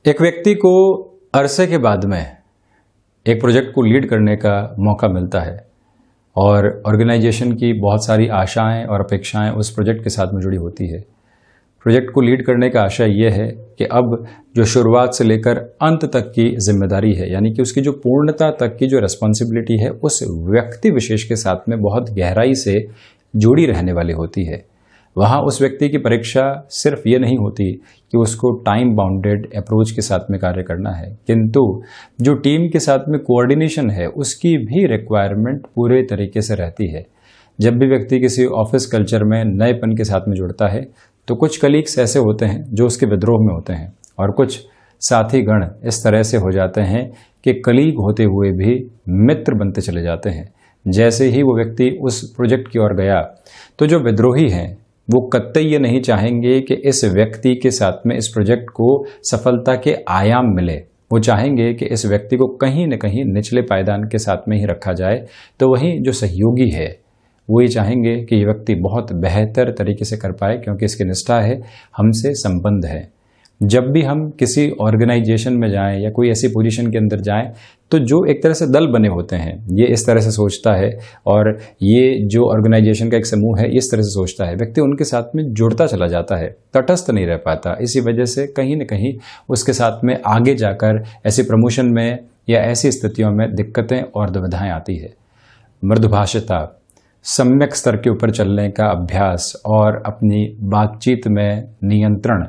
एक व्यक्ति को अरसे के बाद में एक प्रोजेक्ट को लीड करने का मौका मिलता है और ऑर्गेनाइजेशन की बहुत सारी आशाएं और अपेक्षाएं उस प्रोजेक्ट के साथ में जुड़ी होती है। प्रोजेक्ट को लीड करने का आशय यह है कि अब जो शुरुआत से लेकर अंत तक की जिम्मेदारी है, यानी कि उसकी जो पूर्णता तक की जो रिस्पॉन्सिबिलिटी है, उस व्यक्ति विशेष के साथ में बहुत गहराई से जुड़ी रहने वाली होती है। वहाँ उस व्यक्ति की परीक्षा सिर्फ ये नहीं होती कि उसको टाइम बाउंडेड अप्रोच के साथ में कार्य करना है, किंतु जो टीम के साथ में कोऑर्डिनेशन है उसकी भी रिक्वायरमेंट पूरे तरीके से रहती है। जब भी व्यक्ति किसी ऑफिस कल्चर में नएपन के साथ में जुड़ता है तो कुछ कलीग्स ऐसे होते हैं जो उसके विद्रोह में होते हैं और कुछ साथी गण इस तरह से हो जाते हैं कि कलीग होते हुए भी मित्र बनते चले जाते हैं। जैसे ही वो व्यक्ति उस प्रोजेक्ट की ओर गया तो जो विद्रोही हैं वो कतई ये नहीं चाहेंगे कि इस व्यक्ति के साथ में इस प्रोजेक्ट को सफलता के आयाम मिले। वो चाहेंगे कि इस व्यक्ति को कहीं न कहीं निचले पायदान के साथ में ही रखा जाए। तो वहीं जो सहयोगी है वो ये चाहेंगे कि ये व्यक्ति बहुत बेहतर तरीके से कर पाए, क्योंकि इसकी निष्ठा है, हमसे संबंध है। जब भी हम किसी ऑर्गेनाइजेशन में जाएं या कोई ऐसी पोजीशन के अंदर जाएं तो जो एक तरह से दल बने होते हैं ये इस तरह से सोचता है, और ये जो ऑर्गेनाइजेशन का एक समूह है इस तरह से सोचता है, व्यक्ति उनके साथ में जुड़ता चला जाता है, तटस्थ नहीं रह पाता। इसी वजह से कहीं न कहीं उसके साथ में आगे जाकर ऐसी प्रमोशन में या ऐसी स्थितियों में दिक्कतें और दुविधाएं आती है। मृदुभाषिता, सम्यक स्तर के ऊपर चलने का अभ्यास और अपनी बातचीत में नियंत्रण,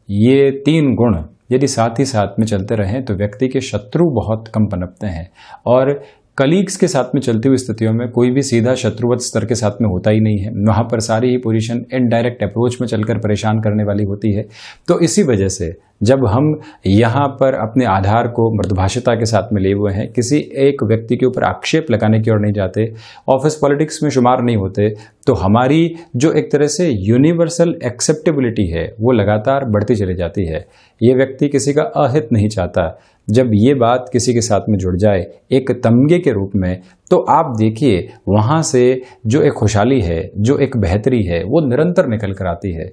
ये तीन गुण यदि साथ ही साथ में चलते रहें तो व्यक्ति के शत्रु बहुत कम पनपते हैं। और कलीग्स के साथ में चलती हुई स्थितियों में कोई भी सीधा शत्रुवत स्तर के साथ में होता ही नहीं है। वहाँ पर सारी ही पोजीशन इनडायरेक्ट अप्रोच में चलकर परेशान करने वाली होती है। तो इसी वजह से जब हम यहाँ पर अपने आधार को मृदुभाषिता के साथ में लिए हुए हैं, किसी एक व्यक्ति के ऊपर आक्षेप लगाने की ओर नहीं जाते, ऑफिस पॉलिटिक्स में शुमार नहीं होते, तो हमारी जो एक तरह से यूनिवर्सल एक्सेप्टेबिलिटी है वो लगातार बढ़ती चली जाती है। ये व्यक्ति किसी का अहित नहीं चाहता। जब ये बात किसी के साथ में जुड़ जाए एक तमगे के रूप में, तो आप देखिए वहाँ से जो एक खुशहाली है, जो एक बेहतरी है, वो निरंतर निकल कर आती है।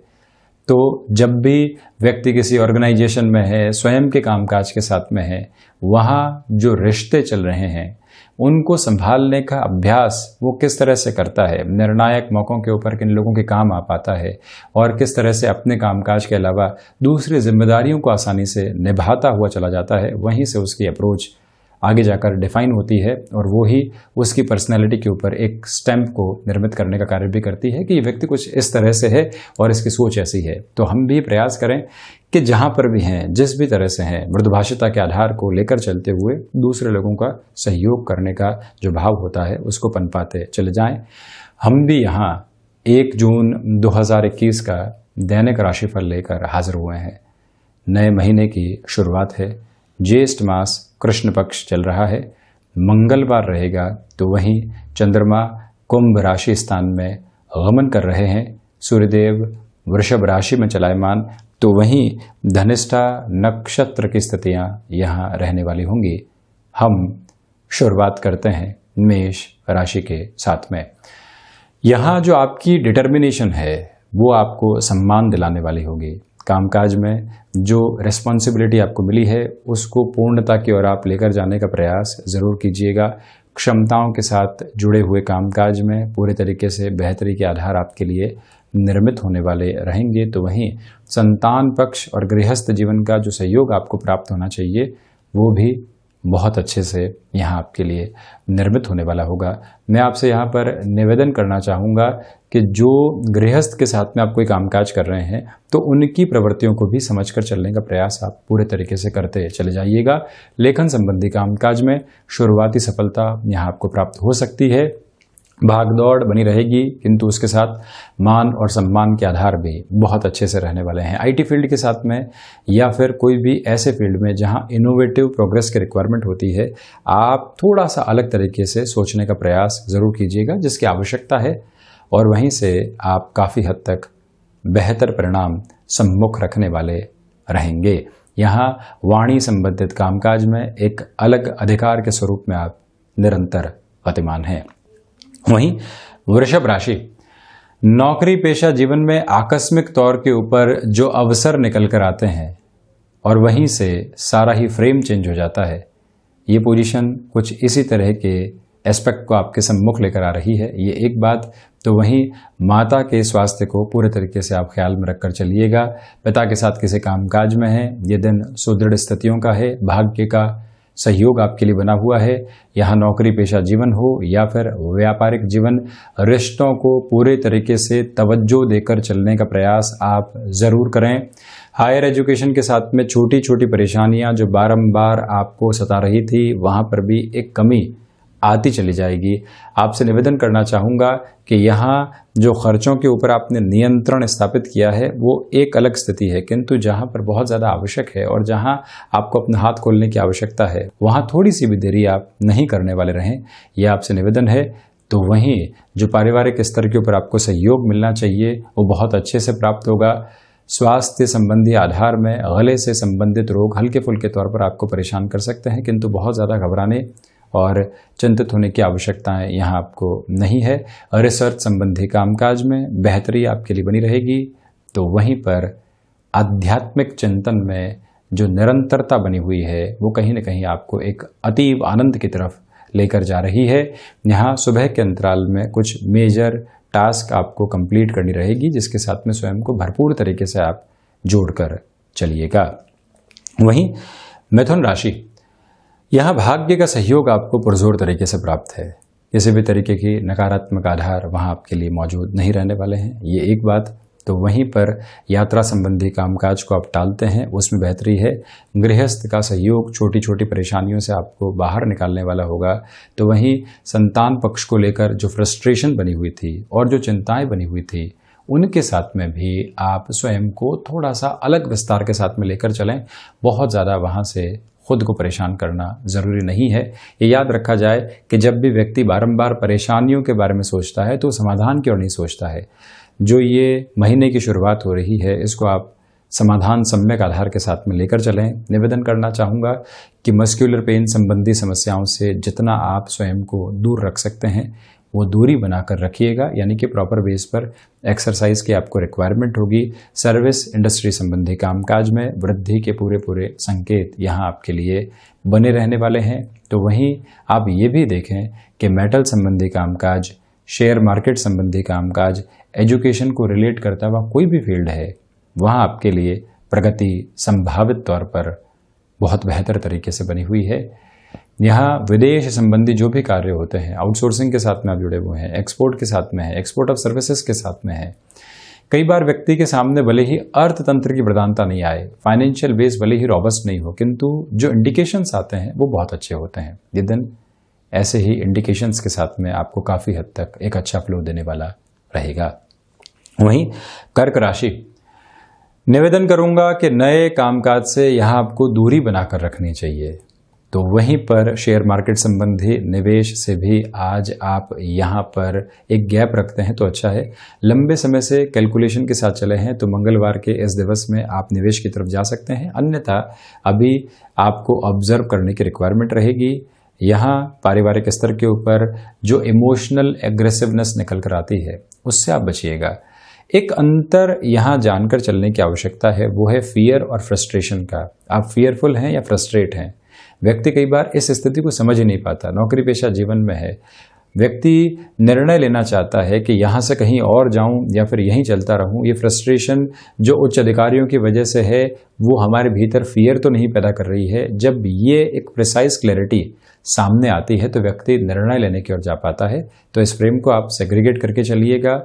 तो जब भी व्यक्ति किसी ऑर्गेनाइजेशन में है, स्वयं के कामकाज के साथ में है, वहाँ जो रिश्ते चल रहे हैं उनको संभालने का अभ्यास वो किस तरह से करता है, निर्णायक मौक़ों के ऊपर किन लोगों के काम आ पाता है और किस तरह से अपने कामकाज के अलावा दूसरी जिम्मेदारियों को आसानी से निभाता हुआ चला जाता है, वहीं से उसकी अप्रोच आगे जाकर डिफाइन होती है और वो ही उसकी पर्सनैलिटी के ऊपर एक स्टैम्प को निर्मित करने का कार्य भी करती है कि ये व्यक्ति कुछ इस तरह से है और इसकी सोच ऐसी है। तो हम भी प्रयास करें कि जहाँ पर भी हैं, जिस भी तरह से हैं, मृदुभाषिता के आधार को लेकर चलते हुए दूसरे लोगों का सहयोग करने का जो भाव होता है उसको पनपाते चले जाएं। हम भी यहाँ 1 जून 2021 का दैनिक राशिफल लेकर हाजिर हुए हैं। नए महीने की शुरुआत है, ज्येष्ठ मास कृष्ण पक्ष चल रहा है, मंगलवार रहेगा, तो वहीं चंद्रमा कुंभ राशि स्थान में गमन कर रहे हैं, सूर्यदेव वृषभ राशि में चलायमान, तो वहीं धनिष्ठा नक्षत्र की स्थितियां यहाँ रहने वाली होंगी। हम शुरुआत करते हैं मेष राशि के साथ में। यहाँ जो आपकी डिटर्मिनेशन है वो आपको सम्मान दिलाने वाली होगी। कामकाज में जो रिस्पॉन्सिबिलिटी आपको मिली है उसको पूर्णता की ओर आप लेकर जाने का प्रयास ज़रूर कीजिएगा। क्षमताओं के साथ जुड़े हुए कामकाज में पूरे तरीके से बेहतरी के आधार आपके लिए निर्मित होने वाले रहेंगे। तो वहीं संतान पक्ष और गृहस्थ जीवन का जो सहयोग आपको प्राप्त होना चाहिए वो भी बहुत अच्छे से यहाँ आपके लिए निर्मित होने वाला होगा। मैं आपसे यहाँ पर निवेदन करना चाहूँगा कि जो गृहस्थ के साथ में आप कोई कामकाज कर रहे हैं तो उनकी प्रवृत्तियों को भी समझकर चलने का प्रयास आप पूरे तरीके से करते चले जाइएगा। लेखन संबंधी कामकाज में शुरुआती सफलता यहाँ आपको प्राप्त हो सकती है। भागदौड़ बनी रहेगी, किंतु उसके साथ मान और सम्मान के आधार भी बहुत अच्छे से रहने वाले हैं। आईटी फील्ड के साथ में या फिर कोई भी ऐसे फील्ड में जहां इनोवेटिव प्रोग्रेस की रिक्वायरमेंट होती है, आप थोड़ा सा अलग तरीके से सोचने का प्रयास ज़रूर कीजिएगा जिसकी आवश्यकता है, और वहीं से आप काफ़ी हद तक बेहतर परिणाम सम्मुख रखने वाले रहेंगे। यहाँ वाणी संबंधित कामकाज में एक अलग अधिकार के स्वरूप में आप निरंतर गतिमान हैं। वहीं वृषभ राशि, नौकरी पेशा जीवन में आकस्मिक तौर के ऊपर जो अवसर निकल कर आते हैं और वहीं से सारा ही फ्रेम चेंज हो जाता है। ये पोजीशन कुछ इसी तरह के एस्पेक्ट को आपके सम्मुख लेकर आ रही है, ये एक बात। तो वहीं माता के स्वास्थ्य को पूरे तरीके से आप ख्याल में रखकर चलिएगा। पिता के साथ किसी कामकाज में है, ये दिन सुदृढ़ स्थितियों का है, भाग्य का सहयोग आपके लिए बना हुआ है। यहाँ नौकरी पेशा जीवन हो या फिर व्यापारिक जीवन, रिश्तों को पूरे तरीके से तवज्जो देकर चलने का प्रयास आप जरूर करें। हायर एजुकेशन के साथ में छोटी छोटी परेशानियां जो बारंबार आपको सता रही थी, वहां पर भी एक कमी आती चली जाएगी। आपसे निवेदन करना चाहूँगा कि यहाँ जो खर्चों के ऊपर आपने नियंत्रण स्थापित किया है वो एक अलग स्थिति है, किंतु जहाँ पर बहुत ज़्यादा आवश्यक है और जहाँ आपको अपना हाथ खोलने की आवश्यकता है, वहाँ थोड़ी सी भी देरी आप नहीं करने वाले रहें, यह आपसे निवेदन है। तो वहीं जो पारिवारिक स्तर के ऊपर आपको सहयोग मिलना चाहिए वो बहुत अच्छे से प्राप्त होगा। स्वास्थ्य संबंधी आधार में गले से संबंधित रोग हल्के फुल्के तौर पर आपको परेशान कर सकते हैं, किंतु बहुत ज़्यादा घबराने और चिंतित होने की आवश्यकताएं यहाँ आपको नहीं है। रिसर्च संबंधी कामकाज में बेहतरी आपके लिए बनी रहेगी। तो वहीं पर आध्यात्मिक चिंतन में जो निरंतरता बनी हुई है वो कहीं न कहीं आपको एक अतीब आनंद की तरफ लेकर जा रही है। यहाँ सुबह के अंतराल में कुछ मेजर टास्क आपको कंप्लीट करनी रहेगी, जिसके साथ में स्वयं को भरपूर तरीके से आप जोड़कर चलिएगा। वहीं मिथुन राशि, यहाँ भाग्य का सहयोग आपको पुरजोर तरीके से प्राप्त है। किसी भी तरीके की नकारात्मक आधार वहाँ आपके लिए मौजूद नहीं रहने वाले हैं, ये एक बात। तो वहीं पर यात्रा संबंधी कामकाज को आप टालते हैं, उसमें बेहतरी है। गृहस्थ का सहयोग छोटी छोटी परेशानियों से आपको बाहर निकालने वाला होगा। तो वहीं संतान पक्ष को लेकर जो फ्रस्ट्रेशन बनी हुई थी और जो चिंताएं बनी हुई थी, उनके साथ में भी आप स्वयं को थोड़ा सा अलग विस्तार के साथ में लेकर चलें। बहुत ज़्यादा वहाँ से खुद को परेशान करना ज़रूरी नहीं है। ये याद रखा जाए कि जब भी व्यक्ति बारंबार परेशानियों के बारे में सोचता है तो समाधान की ओर नहीं सोचता है। जो ये महीने की शुरुआत हो रही है, इसको आप समाधान सम्यक आधार के साथ में लेकर चलें। निवेदन करना चाहूँगा कि मस्क्यूलर पेन संबंधी समस्याओं से जितना आप स्वयं को दूर रख सकते हैं वो दूरी बनाकर रखिएगा, यानी कि प्रॉपर बेस पर एक्सरसाइज की आपको रिक्वायरमेंट होगी। सर्विस इंडस्ट्री संबंधी कामकाज में वृद्धि के पूरे संकेत यहाँ आपके लिए बने रहने वाले हैं। तो वहीं आप ये भी देखें कि मेटल संबंधी कामकाज, शेयर मार्केट संबंधी कामकाज, एजुकेशन को रिलेट करता हुआ कोई भी फील्ड है, वहाँ आपके लिए प्रगति संभावित तौर पर बहुत बेहतर तरीके से बनी हुई है। यहाँ विदेश संबंधी जो भी कार्य होते हैं, आउटसोर्सिंग के साथ में आप जुड़े हुए हैं, एक्सपोर्ट के साथ में है, एक्सपोर्ट ऑफ सर्विसेज के साथ में है। कई बार व्यक्ति के सामने भले ही अर्थतंत्र की प्रधानता नहीं आए, फाइनेंशियल बेस भले ही रॉबस्ट नहीं हो, किंतु जो इंडिकेशंस आते हैं वो बहुत अच्छे होते हैं। ये दिन ऐसे ही इंडिकेशंस के साथ में आपको काफ़ी हद तक एक अच्छा फ्लो देने वाला रहेगा। वहीं कर्क राशि, निवेदन करूंगा कि नए कामकाज से यहाँ आपको दूरी बनाकर रखनी चाहिए। तो वहीं पर शेयर मार्केट संबंधी निवेश से भी आज आप यहाँ पर एक गैप रखते हैं तो अच्छा है। लंबे समय से कैलकुलेशन के साथ चले हैं तो मंगलवार के इस दिवस में आप निवेश की तरफ जा सकते हैं, अन्यथा अभी आपको ऑब्जर्व करने की रिक्वायरमेंट रहेगी। यहाँ पारिवारिक स्तर के ऊपर जो इमोशनल एग्रेसिवनेस निकल कर आती है उससे आप बचिएगा। एक अंतर यहाँ जानकर चलने की आवश्यकता है, वो है फियर और फ्रस्ट्रेशन का। आप फियरफुल हैं या फ्रस्ट्रेट हैं। व्यक्ति कई बार इस स्थिति को समझ ही नहीं पाता। नौकरी पेशा जीवन में है, व्यक्ति निर्णय लेना चाहता है कि यहाँ से कहीं और जाऊं या फिर यहीं चलता रहूं। ये फ्रस्ट्रेशन जो उच्च अधिकारियों की वजह से है वो हमारे भीतर फियर तो नहीं पैदा कर रही है। जब ये एक प्रिसाइज क्लैरिटी सामने आती है तो व्यक्ति निर्णय लेने की ओर जा पाता है। तो इस फ्रेम को आप सेग्रीगेट करके चलिएगा।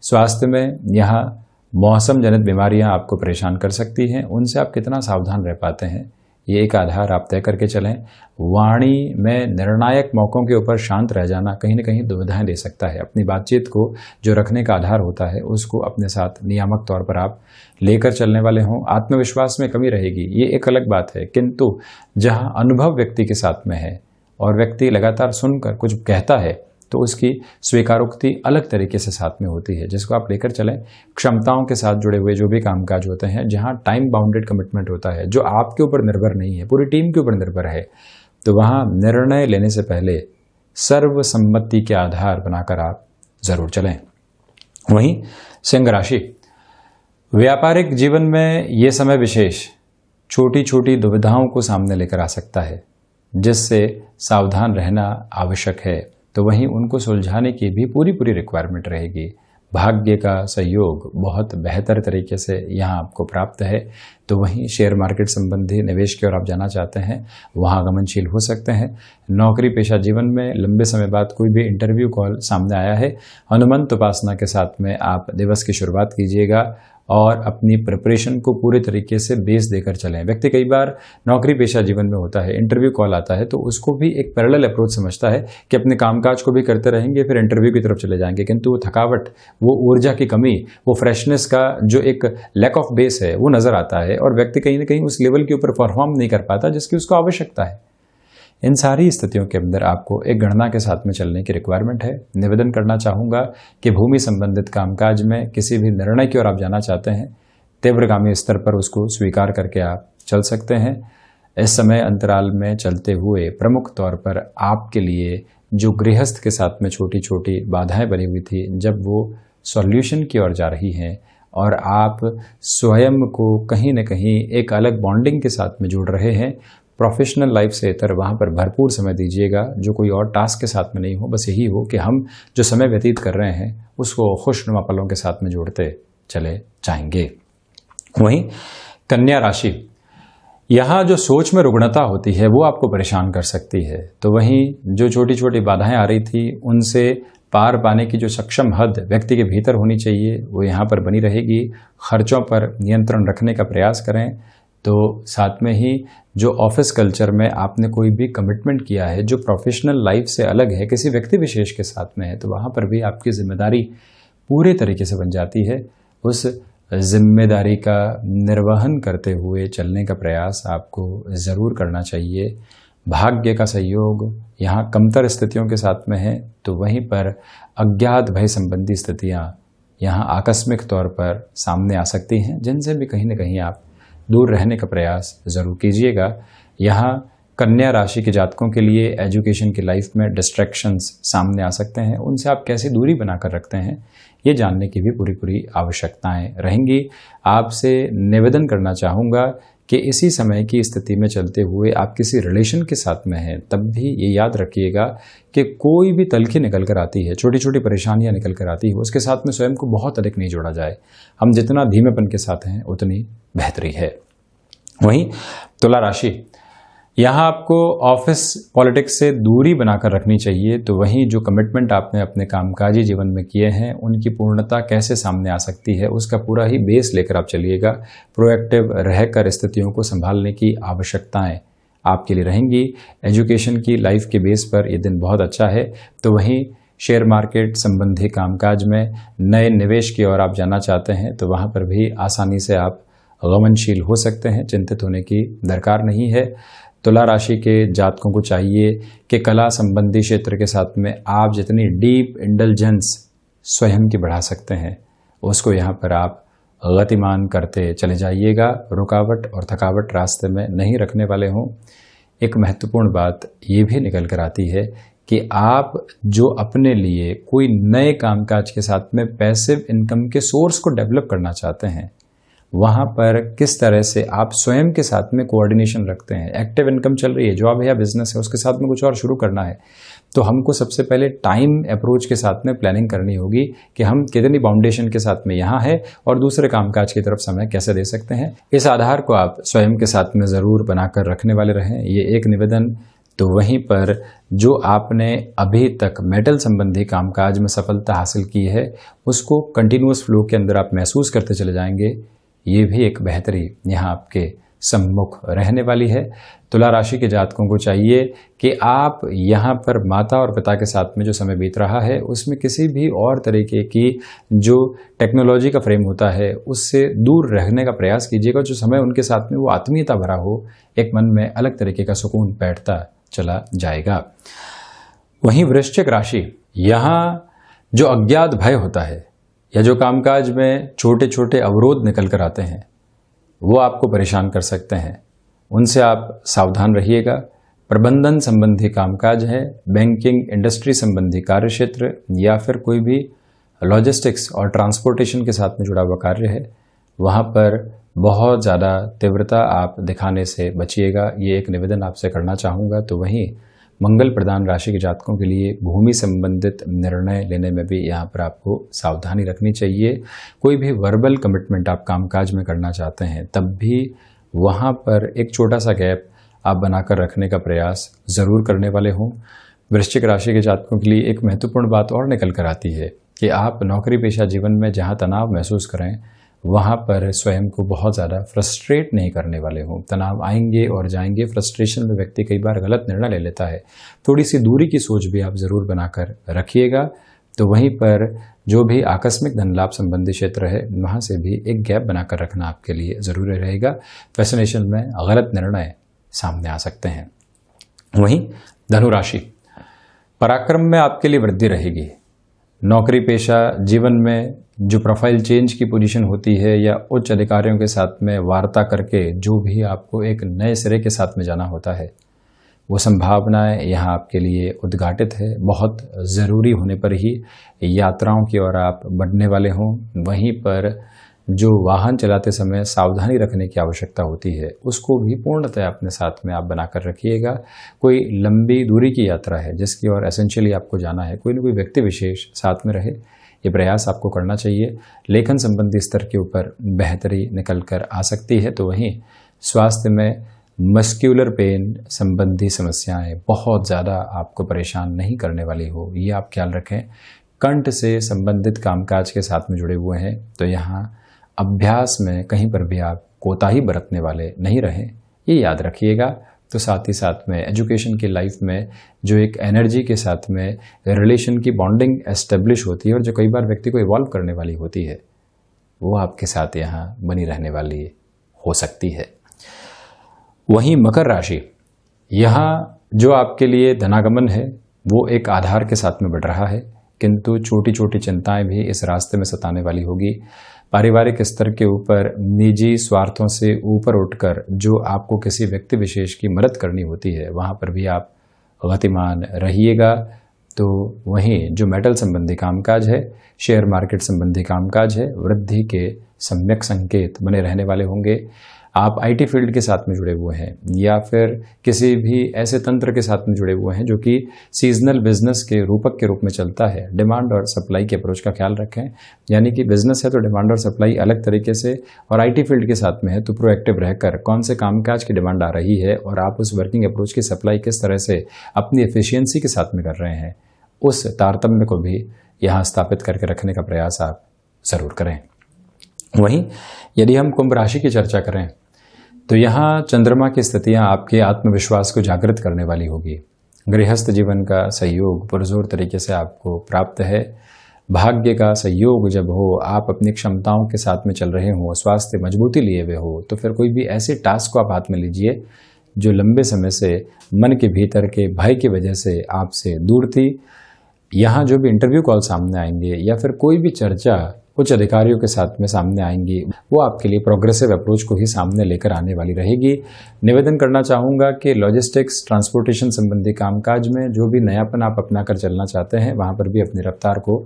स्वास्थ्य में यहाँ मौसम जनित बीमारियाँ आपको परेशान कर सकती हैं, उनसे आप कितना सावधान रह पाते हैं ये एक आधार आप तय करके चलें। वाणी में निर्णायक मौकों के ऊपर शांत रह जाना कहीं न कहीं दुविधाएं दे सकता है। अपनी बातचीत को जो रखने का आधार होता है उसको अपने साथ नियामक तौर पर आप लेकर चलने वाले हों। आत्मविश्वास में कमी रहेगी, ये एक अलग बात है, किंतु जहां अनुभव व्यक्ति के साथ में है और व्यक्ति लगातार सुनकर कुछ कहता है तो उसकी स्वीकारोक्ति अलग तरीके से साथ में होती है, जिसको आप लेकर चलें। क्षमताओं के साथ जुड़े हुए जो भी कामकाज होते हैं, जहां टाइम बाउंडेड कमिटमेंट होता है, जो आपके ऊपर निर्भर नहीं है, पूरी टीम के ऊपर निर्भर है, तो वहां निर्णय लेने से पहले सर्वसम्मति के आधार बनाकर आप जरूर चलें। वहीं सिंह राशि, व्यापारिक जीवन में ये समय विशेष छोटी छोटी दुविधाओं को सामने लेकर आ सकता है, जिससे सावधान रहना आवश्यक है। तो वहीं उनको सुलझाने की भी पूरी पूरी रिक्वायरमेंट रहेगी। भाग्य का सहयोग बहुत बेहतर तरीके से यहाँ आपको प्राप्त है। तो वहीं शेयर मार्केट संबंधी निवेश की ओर आप जाना चाहते हैं, वहाँ आगमनशील हो सकते हैं। नौकरी पेशा जीवन में लंबे समय बाद कोई भी इंटरव्यू कॉल सामने आया है, हनुमंत उपासना के साथ में आप दिवस की शुरुआत कीजिएगा और अपनी प्रिपरेशन को पूरे तरीके से बेस देकर चलें। व्यक्ति कई बार नौकरी पेशा जीवन में होता है, इंटरव्यू कॉल आता है तो उसको भी एक पैरेलल अप्रोच समझता है कि अपने कामकाज को भी करते रहेंगे, फिर इंटरव्यू की तरफ चले जाएंगे। किंतु वो थकावट, वो ऊर्जा की कमी, वो फ्रेशनेस का जो एक लैक ऑफ बेस है वो नजर आता है और व्यक्ति कहीं ना कहीं उस लेवल के ऊपर परफॉर्म नहीं कर पाता जिसकी उसको आवश्यकता है। इन सारी स्थितियों के अंदर आपको एक गणना के साथ में चलने की रिक्वायरमेंट है। निवेदन करना चाहूँगा कि भूमि संबंधित कामकाज में किसी भी निर्णय की ओर आप जाना चाहते हैं, तीव्रगामी स्तर पर उसको स्वीकार करके आप चल सकते हैं। इस समय अंतराल में चलते हुए प्रमुख तौर पर आपके लिए जो गृहस्थ के साथ में छोटी छोटी बाधाएं बनी हुई थी, जब वो सॉल्यूशन की ओर जा रही हैं और आप स्वयं को कहीं न कहीं एक अलग बॉन्डिंग के साथ में जुड़ रहे हैं, प्रोफेशनल लाइफ से इतर वहाँ पर भरपूर समय दीजिएगा, जो कोई और टास्क के साथ में नहीं हो। बस यही हो कि हम जो समय व्यतीत कर रहे हैं उसको खुशनुमा पलों के साथ में जोड़ते चले जाएंगे। वहीं कन्या राशि, यहाँ जो सोच में रुग्णता होती है वो आपको परेशान कर सकती है। तो वहीं जो छोटी छोटी बाधाएं आ रही थी उनसे पार पाने की जो सक्षम हद व्यक्ति के भीतर होनी चाहिए वो यहाँ पर बनी रहेगी। खर्चों पर नियंत्रण रखने का प्रयास करें। तो साथ में ही जो ऑफिस कल्चर में आपने कोई भी कमिटमेंट किया है जो प्रोफेशनल लाइफ से अलग है, किसी व्यक्ति विशेष के साथ में है, तो वहाँ पर भी आपकी जिम्मेदारी पूरे तरीके से बन जाती है। उस जिम्मेदारी का निर्वहन करते हुए चलने का प्रयास आपको ज़रूर करना चाहिए। भाग्य का सहयोग यहाँ कमतर स्थितियों के साथ में है, तो वहीं पर अज्ञात भय संबंधी स्थितियाँ यहाँ आकस्मिक तौर पर सामने आ सकती हैं, जिनसे भी कहीं न कहीं आप दूर रहने का प्रयास ज़रूर कीजिएगा। यहाँ कन्या राशि के जातकों के लिए एजुकेशन की लाइफ में डिस्ट्रैक्शंस सामने आ सकते हैं, उनसे आप कैसे दूरी बनाकर रखते हैं ये जानने की भी पूरी पूरी आवश्यकताएं रहेंगी। आपसे निवेदन करना चाहूँगा कि इसी समय की स्थिति में चलते हुए आप किसी रिलेशन के साथ में हैं, तब भी ये याद रखिएगा कि कोई भी तलखी निकल कर आती है, छोटी छोटी परेशानियां निकल कर आती है, उसके साथ में स्वयं को बहुत अधिक नहीं जोड़ा जाए। हम जितना धीमेपन के साथ हैं उतनी बेहतरी है। वहीं तुला राशि, यहाँ आपको ऑफिस पॉलिटिक्स से दूरी बनाकर रखनी चाहिए। तो वहीं जो कमिटमेंट आपने अपने कामकाजी जीवन में किए हैं उनकी पूर्णता कैसे सामने आ सकती है उसका पूरा ही बेस लेकर आप चलिएगा। प्रोएक्टिव रहकर स्थितियों को संभालने की आवश्यकताएं आपके लिए रहेंगी। एजुकेशन की लाइफ के बेस पर ये दिन बहुत अच्छा है। तो वहीं शेयर मार्केट संबंधी कामकाज में नए निवेश की ओर आप जाना चाहते हैं तो वहाँ पर भी आसानी से आप गमनशील हो सकते हैं, चिंतित होने की दरकार नहीं है। तुला राशि के जातकों को चाहिए कि कला संबंधी क्षेत्र के साथ में आप जितनी डीप इंटेलिजेंस स्वयं की बढ़ा सकते हैं उसको यहाँ पर आप गतिमान करते चले जाइएगा। रुकावट और थकावट रास्ते में नहीं रखने वाले हों। एक महत्वपूर्ण बात ये भी निकल कर आती है कि आप जो अपने लिए कोई नए कामकाज के साथ में पैसिव इनकम के सोर्स को डेवलप करना चाहते हैं, वहाँ पर किस तरह से आप स्वयं के साथ में कोऑर्डिनेशन रखते हैं। एक्टिव इनकम चल रही है, जॉब है या बिजनेस है, उसके साथ में कुछ और शुरू करना है, तो हमको सबसे पहले टाइम अप्रोच के साथ में प्लानिंग करनी होगी कि हम कितनी बाउंडेशन के साथ में यहाँ है और दूसरे कामकाज की तरफ समय कैसे दे सकते हैं। इस आधार को आप स्वयं के साथ में ज़रूर बनाकर रखने वाले रहें, ये एक निवेदन। तो वहीं पर जो आपने अभी तक मेटल संबंधी कामकाज में सफलता हासिल की है उसको कंटिन्यूअस फ्लो के अंदर आप महसूस करते चले जाएंगे। ये भी एक बेहतरी यहाँ आपके सम्मुख रहने वाली है। तुला राशि के जातकों को चाहिए कि आप यहाँ पर माता और पिता के साथ में जो समय बीत रहा है उसमें किसी भी और तरीके की जो टेक्नोलॉजी का फ्रेम होता है उससे दूर रहने का प्रयास कीजिएगा। जो समय उनके साथ में वो आत्मीयता भरा हो, एक मन में अलग तरीके का सुकून बैठता चला जाएगा। वहीं वृश्चिक राशि, यहाँ जो अज्ञात भय होता है या जो कामकाज में छोटे छोटे अवरोध निकल कर आते हैं वो आपको परेशान कर सकते हैं, उनसे आप सावधान रहिएगा। प्रबंधन संबंधी कामकाज है, बैंकिंग इंडस्ट्री संबंधी कार्य क्षेत्र या फिर कोई भी लॉजिस्टिक्स और ट्रांसपोर्टेशन के साथ में जुड़ा हुआ कार्य है, वहाँ पर बहुत ज़्यादा तीव्रता आप दिखाने से बचिएगा, ये एक निवेदन आपसे करना चाहूँगा। तो वहीं मंगल प्रधान राशि के जातकों के लिए भूमि संबंधित निर्णय लेने में भी यहाँ पर आपको सावधानी रखनी चाहिए। कोई भी वर्बल कमिटमेंट आप कामकाज में करना चाहते हैं तब भी वहाँ पर एक छोटा सा गैप आप बनाकर रखने का प्रयास ज़रूर करने वाले हों। वृश्चिक राशि के जातकों के लिए एक महत्वपूर्ण बात और निकल कर आती है कि आप नौकरी पेशा जीवन में जहाँ तनाव महसूस करें वहाँ पर स्वयं को बहुत ज़्यादा फ्रस्ट्रेट नहीं करने वाले हों। तनाव आएंगे और जाएंगे, फ्रस्ट्रेशन में व्यक्ति कई बार गलत निर्णय ले लेता है। थोड़ी सी दूरी की सोच भी आप ज़रूर बनाकर रखिएगा। तो वहीं पर जो भी आकस्मिक धन लाभ संबंधी क्षेत्र है वहाँ से भी एक गैप बनाकर रखना आपके लिए ज़रूरी रहेगा। फैसिनेशन में गलत निर्णय सामने आ सकते हैं। वहीं धनु राशि, पराक्रम में आपके लिए वृद्धि रहेगी। नौकरी पेशा जीवन में जो प्रोफाइल चेंज की पोजीशन होती है या उच्च अधिकारियों के साथ में वार्ता करके जो भी आपको एक नए सिरे के साथ में जाना होता है, वो संभावनाएं यहाँ आपके लिए उद्घाटित है। बहुत ज़रूरी होने पर ही यात्राओं की ओर आप बढ़ने वाले हों। वहीं पर जो वाहन चलाते समय सावधानी रखने की आवश्यकता होती है उसको भी पूर्णतः अपने साथ में आप बनाकर रखिएगा। कोई लंबी दूरी की यात्रा है जिसकी ओर एसेंशियली आपको जाना है, कोई न कोई व्यक्ति विशेष साथ में रहे, ये प्रयास आपको करना चाहिए। लेखन संबंधी स्तर के ऊपर बेहतरी निकल कर आ सकती है। तो वहीं स्वास्थ्य में मस्क्यूलर पेन संबंधी समस्याएं बहुत ज़्यादा आपको परेशान नहीं करने वाली हो, ये आप ख्याल रखें। कंठ से संबंधित कामकाज के साथ में जुड़े हुए हैं तो यहाँ अभ्यास में कहीं पर भी आप कोताही बरतने वाले नहीं रहें, ये याद रखिएगा। तो साथ ही साथ में एजुकेशन की लाइफ में जो एक एनर्जी के साथ में रिलेशन की बॉन्डिंग एस्टेब्लिश होती है और जो कई बार व्यक्ति को इवॉल्व करने वाली होती है वो आपके साथ यहाँ बनी रहने वाली हो सकती है। वहीं मकर राशि, यहाँ जो आपके लिए धनागमन है वो एक आधार के साथ में बढ़ रहा है, किंतु छोटी छोटी चिंताएं भी इस रास्ते में सताने वाली होगी। पारिवारिक स्तर के ऊपर निजी स्वार्थों से ऊपर उठकर जो आपको किसी व्यक्ति विशेष की मदद करनी होती है वहाँ पर भी आप गतिमान रहिएगा। तो वहीं जो मेटल संबंधी कामकाज है, शेयर मार्केट संबंधी कामकाज है, वृद्धि के सम्यक संकेत बने रहने वाले होंगे। आप आईटी फील्ड के साथ में जुड़े हुए हैं या फिर किसी भी ऐसे तंत्र के साथ में जुड़े हुए हैं जो कि सीजनल बिजनेस के रूपक के रूप में चलता है, डिमांड और सप्लाई के अप्रोच का ख्याल रखें। यानी कि बिजनेस है तो डिमांड और सप्लाई अलग तरीके से, और आईटी फील्ड के साथ में है तो प्रोएक्टिव रहकर कौन से कामकाज की डिमांड आ रही है और आप उस वर्किंग अप्रोच की सप्लाई किस तरह से अपनी एफिशिएंसी के साथ में कर रहे हैं, उस तारतम्य को भी यहाँ स्थापित करके रखने का प्रयास आप ज़रूर करें। वहीं यदि हम कुंभ राशि की चर्चा करें तो यहाँ चंद्रमा की स्थितियाँ आपके आत्मविश्वास को जागृत करने वाली होगी। गृहस्थ जीवन का सहयोग पुरजोर तरीके से आपको प्राप्त है। भाग्य का सहयोग जब हो, आप अपनी क्षमताओं के साथ में चल रहे हो, स्वास्थ्य मजबूती लिए हुए हो, तो फिर कोई भी ऐसी टास्क को आप हाथ में लीजिए जो लंबे समय से मन के भीतर के भय की वजह से आपसे दूर थी। यहाँ जो भी इंटरव्यू कॉल सामने आएंगे या फिर कोई भी चर्चा उच्च अधिकारियों के साथ में सामने आएंगी, वो आपके लिए प्रोग्रेसिव अप्रोच को ही सामने लेकर आने वाली रहेगी। निवेदन करना चाहूँगा कि लॉजिस्टिक्स, ट्रांसपोर्टेशन संबंधी कामकाज में जो भी नयापन आप अपना कर चलना चाहते हैं वहाँ पर भी अपनी रफ्तार को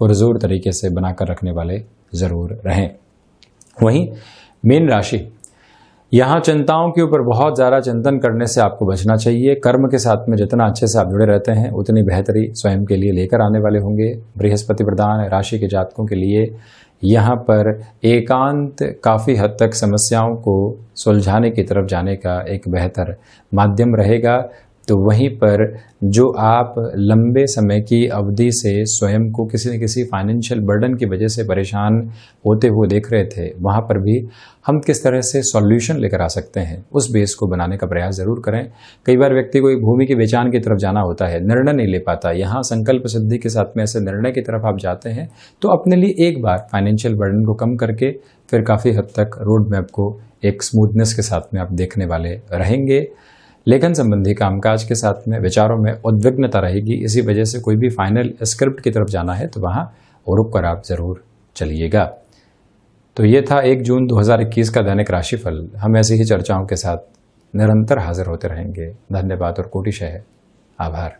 पुरजोर तरीके से बनाकर रखने वाले ज़रूर रहें। वहीं मीन राशि, यहाँ चिंताओं के ऊपर बहुत ज़्यादा चिंतन करने से आपको बचना चाहिए। कर्म के साथ में जितना अच्छे से आप जुड़े रहते हैं उतनी बेहतरी स्वयं के लिए लेकर आने वाले होंगे। बृहस्पति प्रधान राशि के जातकों के लिए यहाँ पर एकांत काफ़ी हद तक समस्याओं को सुलझाने की तरफ जाने का एक बेहतर माध्यम रहेगा। तो वहीं पर जो आप लंबे समय की अवधि से स्वयं को किसी न किसी फाइनेंशियल बर्डन की वजह से परेशान होते हुए देख रहे थे, वहाँ पर भी हम किस तरह से सॉल्यूशन लेकर आ सकते हैं उस बेस को बनाने का प्रयास ज़रूर करें। कई बार व्यक्ति को एक भूमि के बेचान की तरफ जाना होता है, निर्णय नहीं ले पाता। यहाँ संकल्प सिद्धि के साथ में ऐसे निर्णय की तरफ आप जाते हैं तो अपने लिए एक बार फाइनेंशियल बर्डन को कम करके फिर काफ़ी हद तक रोड मैप को एक स्मूथनेस के साथ में आप देखने वाले रहेंगे। लेखन संबंधी कामकाज के साथ में विचारों में उद्विग्नता रहेगी, इसी वजह से कोई भी फाइनल स्क्रिप्ट की तरफ जाना है तो वहाँ रुक कर आप ज़रूर चलिएगा। तो ये था 1 जून 2021 का दैनिक राशिफल। हम ऐसी ही चर्चाओं के साथ निरंतर हाजिर होते रहेंगे। धन्यवाद और कोटिशः आभार।